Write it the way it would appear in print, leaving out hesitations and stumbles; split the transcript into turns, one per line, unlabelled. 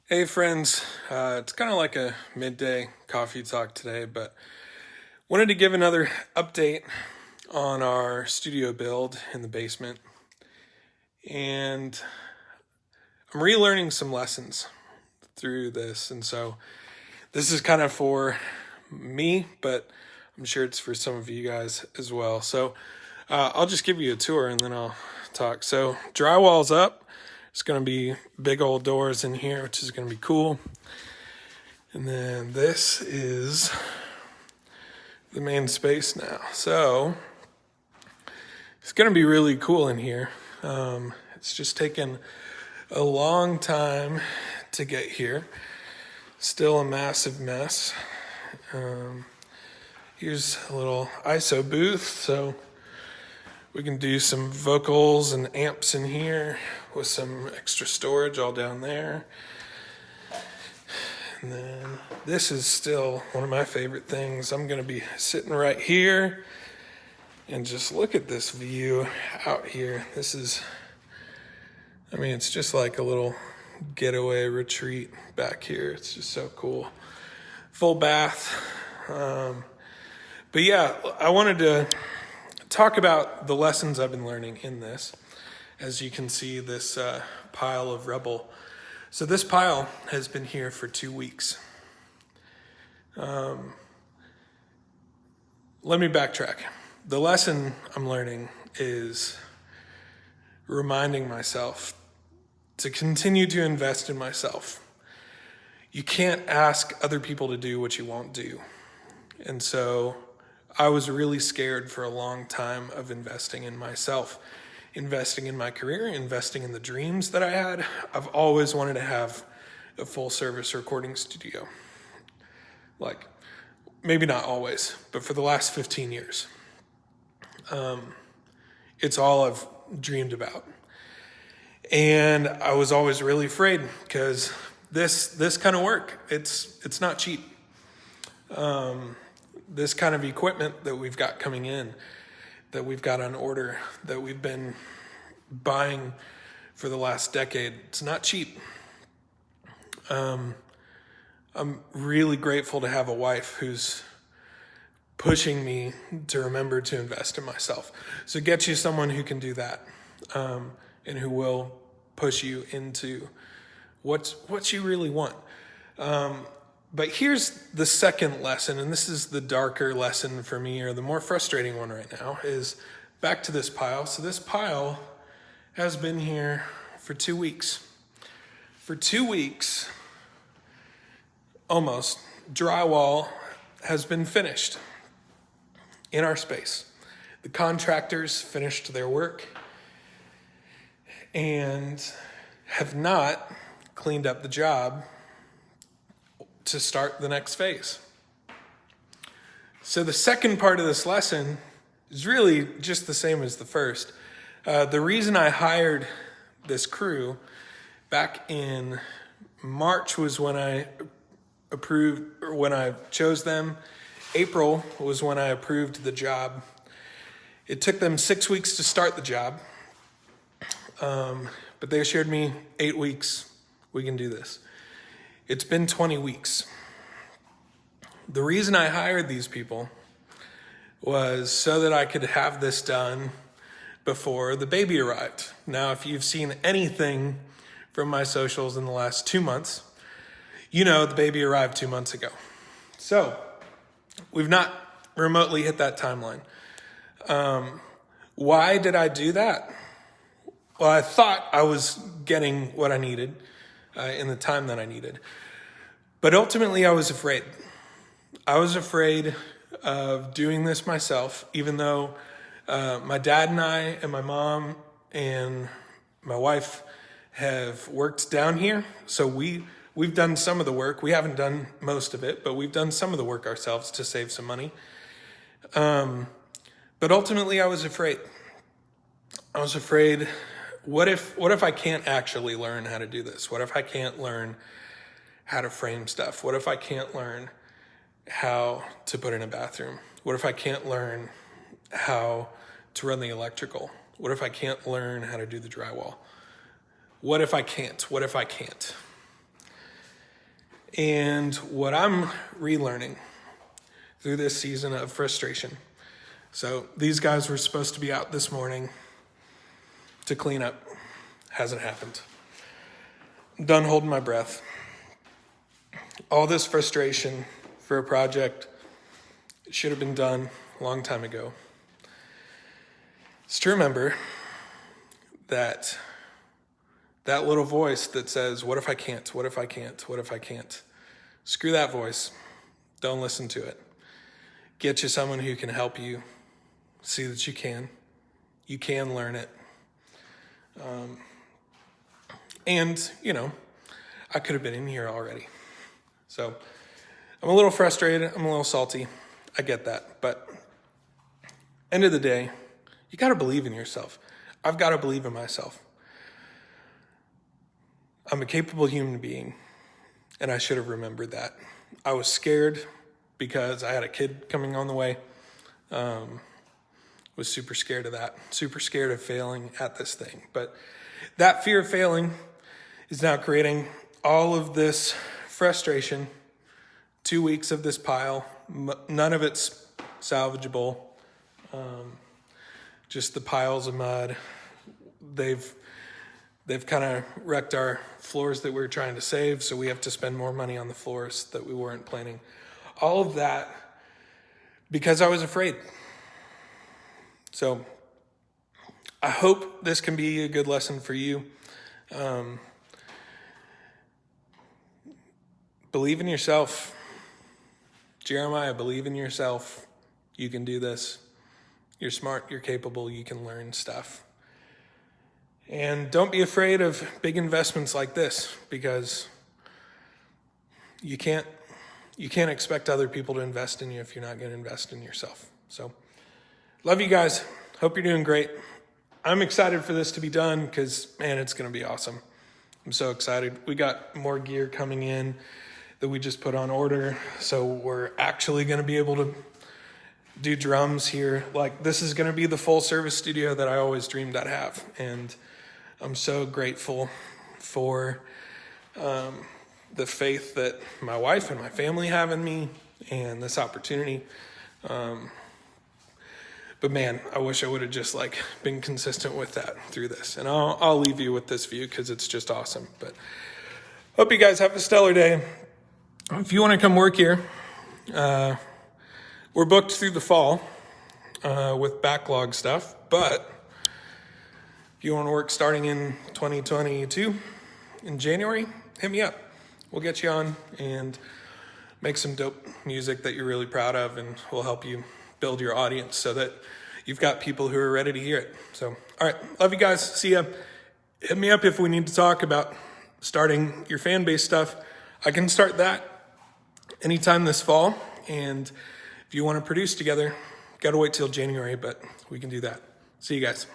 Hey friends, it's kind of like a midday coffee talk today, but wanted to give another update on our studio build in the basement. And I'm relearning some lessons through this, and so this is kind of for me, but I'm sure it's for some of you guys as well. So I'll just give you a tour and then I'll talk. So drywall's up. It's going to be big old doors in here, which is going to be cool. And then this is the main space now. So it's going to be really cool in here. It's just taken a long time to get here. Still a massive mess. Here's a little ISO booth, so we can do some vocals and amps in here with some extra storage all down there. And then this is still one of my favorite things. I'm going to be sitting right here and just look at this view out here. It's just like a little getaway retreat back here. It's just so cool. Full bath. But yeah, I wanted to talk about the lessons I've been learning in this. As you can see, this pile of rubble. So this pile has been here for 2 weeks. Let me backtrack. The lesson I'm learning is reminding myself to continue to invest in myself. You can't ask other people to do what you won't do. And so I was really scared for a long time of investing in myself, investing in my career, investing in the dreams that I had. I've always wanted to have a full service recording studio. Like, maybe not always, but for the last 15 years. It's all I've dreamed about. And I was always really afraid because this kind of work, it's not cheap. This kind of equipment that we've got coming in, that we've got on order, that we've been buying for the last decade, it's not cheap. I'm really grateful to have a wife who's pushing me to remember to invest in myself. So get you someone who can do that, and who will push you into what you really want. But here's the second lesson, and this is the darker lesson for me, or the more frustrating one right now, is back to this pile. So this pile has been here for 2 weeks. For 2 weeks, almost, drywall has been finished in our space. The contractors finished their work and have not cleaned up the job to start the next phase. So the second part of this lesson is really just the same as the first. The reason I hired this crew back in March was when I chose them. April was when I approved the job. It took them 6 weeks to start the job, but they assured me 8 weeks, we can do this. It's been 20 weeks. The reason I hired these people was so that I could have this done before the baby arrived. Now, if you've seen anything from my socials in the last 2 months, you know the baby arrived 2 months ago. So we've not remotely hit that timeline. Why did I do that? Well, I thought I was getting what I needed in the time that I needed. But ultimately, I was afraid. I was afraid of doing this myself, even though my dad and I and my mom and my wife have worked down here. So we've done some of the work. We haven't done most of it, but we've done some of the work ourselves to save some money. But ultimately, I was afraid. I was afraid, what if I can't actually learn how to do this? What if I can't learn how to frame stuff? What if I can't learn how to put in a bathroom? What if I can't learn how to run the electrical? What if I can't learn how to do the drywall? What if I can't? What if I can't? and what I'm relearning through this season of frustration. So these guys were supposed to be out this morning to clean up. Hasn't happened. I'm done holding my breath. All this frustration for a project should have been done a long time ago. It's to remember that little voice that says, what if I can't? What if I can't? What if I can't? Screw that voice. Don't listen to it. Get you someone who can help you see that you can. You can learn it. And, I could have been in here already. So I'm a little frustrated. I'm a little salty. I get that. But end of the day, you got to believe in yourself. I've got to believe in myself. I'm a capable human being, and I should have remembered that. I was scared because I had a kid coming on the way. Was super scared of that. Super scared of failing at this thing. But that fear of failing is now creating all of this frustration. 2 weeks of this pile. None of it's salvageable. Just the piles of mud. They've kind of wrecked our floors that we were trying to save, so we have to spend more money on the floors that we weren't planning. All of that because I was afraid. So I hope this can be a good lesson for you. Believe in yourself. Jeremiah, believe in yourself. You can do this. You're smart, you're capable, you can learn stuff. And don't be afraid of big investments like this, because you can't expect other people to invest in you if you're not going to invest in yourself. So, love you guys. Hope you're doing great. I'm excited for this to be done because, man, it's going to be awesome. I'm so excited. We got more gear coming in that we just put on order, so we're actually going to be able to do drums here. Like, this is going to be the full service studio that I always dreamed I'd have, and I'm so grateful for the faith that my wife and my family have in me and this opportunity. But man, I wish I would have just been consistent with that through this. And I'll leave you with this view because it's just awesome. But hope you guys have a stellar day. If you want to come work here, we're booked through the fall with backlog stuff. But if you want to work starting in 2022 in January, hit me up. We'll get you on and make some dope music that you're really proud of, and we'll help you build your audience so that you've got people who are ready to hear it. So, all right, love you guys. See ya. Hit me up if we need to talk about starting your fan base stuff. I can start that anytime this fall, and if you want to produce together, got to wait till January, but we can do that. See you guys.